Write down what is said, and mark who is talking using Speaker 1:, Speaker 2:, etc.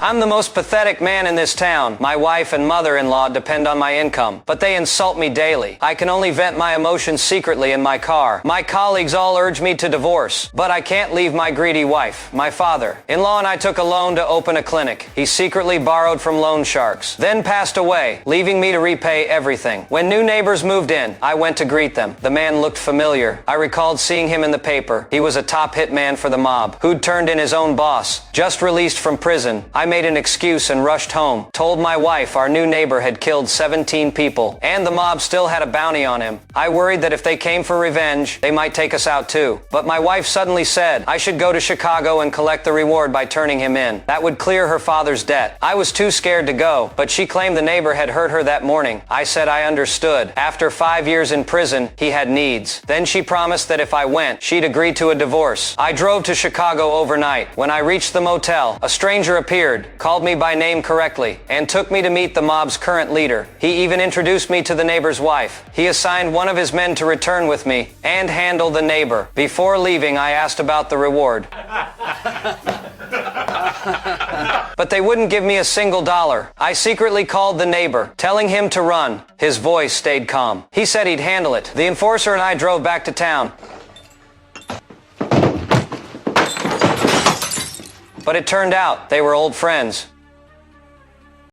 Speaker 1: I'm the most pathetic man in this town. My wife and mother-in-law depend on my income, but they insult me daily. I can only vent my emotions secretly in my car. My colleagues all urge me to divorce, but I can't leave my greedy wife. My father-in-law and I took a loan to open a clinic. He secretly borrowed from loan sharks, then passed away, leaving me to repay everything. When new neighbors moved in, I went to greet them. The man looked familiar. I recalled seeing him in the paper. He was a top hitman for the mob, who'd turned in his own boss, just released from prison. I made an excuse and rushed home, told my wife our new neighbor had killed 17 people, and the mob still had a bounty on him. I worried that if they came for revenge, they might take us out too. But my wife suddenly said I should go to Chicago and collect the reward by turning him in. That would clear her father's debt. I was too scared to go, but she claimed the neighbor had hurt her that morning. I said I understood. After 5 years in prison, he had needs. Then she promised that if I went, she'd agree to a divorce. I drove to Chicago overnight. When I reached the motel, a stranger appeared, called me by name correctly, and took me to meet the mob's current leader. He even introduced me to the neighbor's wife. He assigned one of his men to return with me and handle the neighbor. Before leaving, I asked about the reward. But they wouldn't give me a single dollar. I secretly called the neighbor, telling him to run. His voice stayed calm. He said he'd handle it. The enforcer and I drove back to town. But it turned out they were old friends.